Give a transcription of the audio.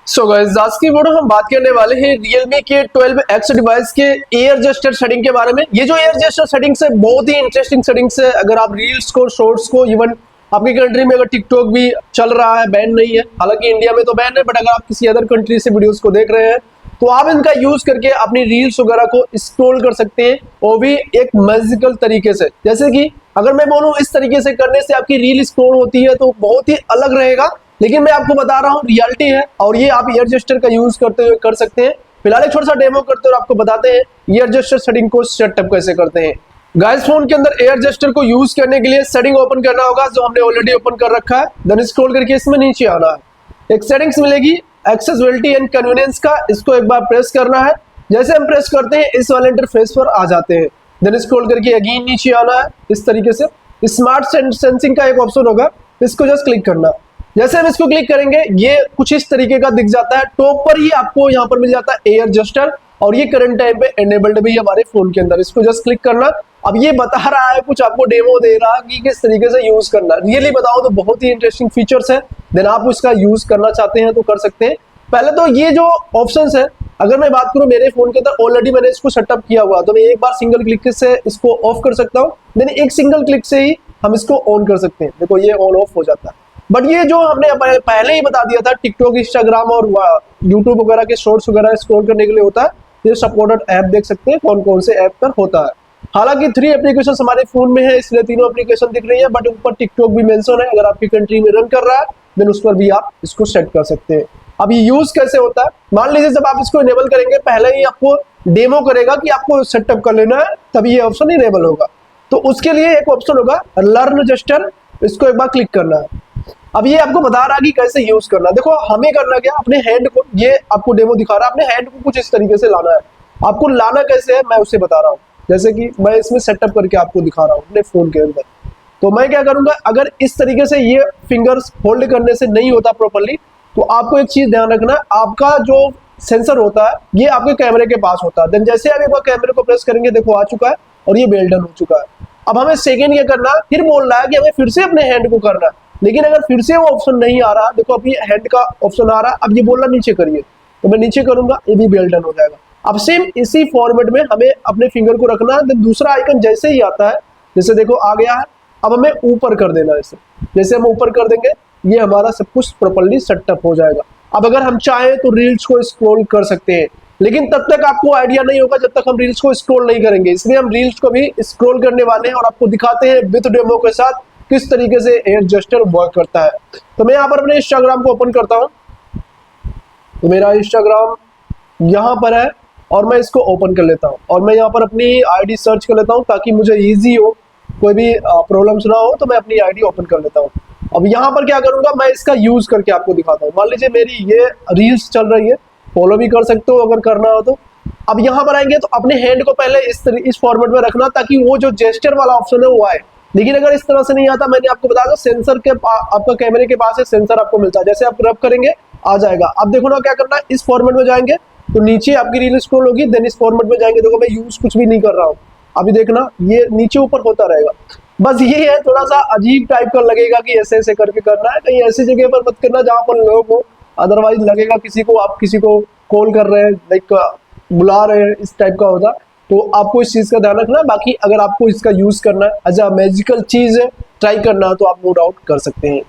So guys, आज की video हम बात करने वाले हैं Realme के 12X डिवाइस के एयर जेस्चर सेटिंग के बारे में। ये जो एयर जेस्चर सेटिंग्स है बहुत ही इंटरेस्टिंग सेटिंग्स है। अगर आप रील्स को, शॉर्ट्स को, इवन आपकी कंट्री में अगर टिकटॉक भी चल रहा है, बैन नहीं है, हालांकि इंडिया में तो बैन है, बट अगर आप किसी अदर कंट्री से वीडियोस को देख रहे हैं तो आप इनका यूज करके अपनी रील्स वगैरह को स्क्रॉल कर सकते हैं, वो भी एक मैजिकल तरीके से। जैसे कि अगर मैं बोलूं इस तरीके से करने से आपकी रील स्क्रॉल होती है तो बहुत ही अलग रहेगा, लेकिन मैं आपको बता रहा हूँ रियलिटी है और ये आप एयर जेस्चर का यूज करते हुए कर सकते हैं। फिलहाल एक छोटा सा डेमो करते हुए आपको बताते हैं एयर जेस्चर सेटिंग को सेटअप कैसे करते हैं। गाइस, फोन के अंदर एयर जेस्चर को यूज करने के लिए सेटिंग ओपन करना होगा, जो हमने ऑलरेडी ओपन कर रखा है। देन स्क्रॉल करके इसमें नीचे आना है, एक सेटिंग्स मिलेगी एक्सेसिबिलिटी एंड कन्वीनियंस का, इसको एक बार प्रेस करना है। जैसे हम प्रेस करते हैं इस वाले इंटरफेस पर आ जाते हैं। देन स्क्रॉल करके अगेन नीचे आना है इस तरीके से। स्मार्ट सेंसिंग का एक ऑप्शन होगा, इसको जस्ट क्लिक करना। जैसे हम इसको क्लिक करेंगे ये कुछ इस तरीके का दिख जाता है। टॉप पर ही आपको यहाँ पर मिल जाता है एयर जेस्चर और ये करंट टाइम पे एनेबल्ड भी है हमारे फोन के अंदर। इसको जस्ट क्लिक करना। अब ये बता रहा है, कुछ आपको डेमो दे रहा है कि किस तरीके से यूज करना। रियली बताओ तो बहुत ही इंटरेस्टिंग फीचर्स है। देन आप इसका यूज करना चाहते हैं तो कर सकते हैं। पहले तो ये जो ऑप्शंस है, अगर मैं बात करूं मेरे फोन के अंदर ऑलरेडी मैंने इसको सेटअप किया हुआ, तो मैं एक बार सिंगल क्लिक से इसको ऑफ कर सकता हूँ। देन एक सिंगल क्लिक से ही हम इसको ऑन कर सकते हैं। देखो ये ऑन ऑफ हो जाता है। बट ये जो हमने पहले ही बता दिया था, टिकटॉक, इंस्टाग्राम और यूट्यूब वगैरह के शॉर्ट्स वगैरह स्क्रॉल करने के लिए होता है। ये सपोर्टेड ऐप देख सकते हैं कौन कौन से ऐप पर होता है। हालांकि 3 एप्लीकेशन हमारे फोन में है, इसलिए तीनों एप्लीकेशन दिख रही है, बट ऊपर टिकटॉक भी मेंशन है। अगर आपकी कंट्री में रन कर रहा है देन उस पर भी आप इसको सेट कर सकते हैं। अब ये यूज कैसे होता है, मान लीजिए जब आप इसको इनेबल करेंगे, पहले ही आपको डेमो करेगा कि आपको सेटअप कर लेना है, तभी ये ऑप्शन इनेबल होगा। तो उसके लिए एक ऑप्शन होगा लर्न जेस्चर, इसको एक बार क्लिक करना है। अब ये आपको बता रहा है कि कैसे यूज करना है। देखो हमें करना क्या, अपने हैंड को, ये आपको डेमो दिखा रहा है, अपने हैंड को कुछ इस तरीके से लाना है। आपको लाना कैसे है मैं उससे बता रहा हूँ। जैसे कि मैं इसमें सेटअप करके आपको दिखा रहा हूँ अपने फोन के अंदर। तो मैं क्या करूंगा, अगर इस तरीके से ये फिंगर्स होल्ड करने से नहीं होता प्रॉपर्ली, तो आपको एक चीज ध्यान रखना, आपका जो सेंसर होता है ये आपके कैमरे के पास होता है। देन जैसे आप एक बार कैमरे को प्रेस करेंगे, देखो आ चुका है और ये वेल डन हो चुका है। अब हमें सेकेंड ये करना, फिर बोल रहा है कि हमें फिर से अपने हैंड को करना है, लेकिन अगर फिर से वो ऑप्शन नहीं आ रहा, देखो अभी हैंड का ऑप्शन आ रहा है, अब ये बोल रहा नीचे करिए, तो मैं नीचे करूंगा, ये भी वेल डन हो जाएगा। अब सेम इसी फॉर्मेट में हमें अपने फिंगर को रखना है। देन दूसरा आइकन जैसे ही आता है, जैसे देखो आ गया है, अब हमें ऊपर कर देना है इसे। जैसे हम ऊपर कर देंगे ये हमारा सब कुछ प्रॉपर्ली सेटअप हो जाएगा। अब अगर हम चाहें तो रील्स को स्क्रॉल कर सकते हैं, लेकिन तब तक आपको आइडिया नहीं होगा जब तक हम रील्स को स्क्रॉल नहीं करेंगे। इसलिए हम रील्स को भी स्क्रॉल करने वाले हैं और आपको दिखाते हैं विद डेमो के साथ किस तरीके से एयर जेस्चर वर्क करता है। तो मैं यहाँ पर अपने इंस्टाग्राम को ओपन करता हूँ। तो मेरा इंस्टाग्राम यहाँ पर है और मैं इसको ओपन कर लेता हूँ और मैं यहाँ पर अपनी आईडी सर्च कर लेता हूँ ताकि मुझे इजी हो, कोई भी प्रॉब्लम्स ना हो, तो मैं अपनी आईडी ओपन कर लेता हूँ। अब यहाँ पर क्या करूंगा, मैं इसका यूज करके आपको दिखाता हूँ। मान लीजिए मेरी ये रील्स चल रही है, फॉलो भी कर सकते हो अगर करना हो तो। अब यहाँ पर आएंगे तो अपने हैंड को पहले इस फॉर्मेट में रखना ताकि वो जो जेस्चर वाला ऑप्शन है वो आए। लेकिन अगर इस तरह से नहीं आता, मैंने आपको बताया सेंसर के आपका कैमरे के पास एक सेंसर आपको मिलता है, जैसे आप रब करेंगे आ जाएगा। अब देखो ना क्या करना है, इस फॉर्मेट में जाएंगे तो नीचे आपकी रील स्क्रॉल होगी। देन इस फॉर्मेट में जाएंगे, देखो मैं यूज कुछ भी नहीं कर रहा हूँ, अभी देखना ये नीचे ऊपर होता रहेगा। बस ये है, थोड़ा सा अजीब टाइप का लगेगा कि ऐसे ऐसे करके करना है। कहीं ऐसी जगह पर मत करना जहां पर लोग हो, अदरवाइज लगेगा किसी को आप किसी को कॉल कर रहे हैं, लाइक बुला रहे हैं, इस टाइप का होता। तो आपको इस चीज का ध्यान रखना है। बाकी अगर आपको इसका यूज करना है एज अ मैजिकल चीज है, ट्राई करना है, तो आप नो डाउट कर सकते हैं।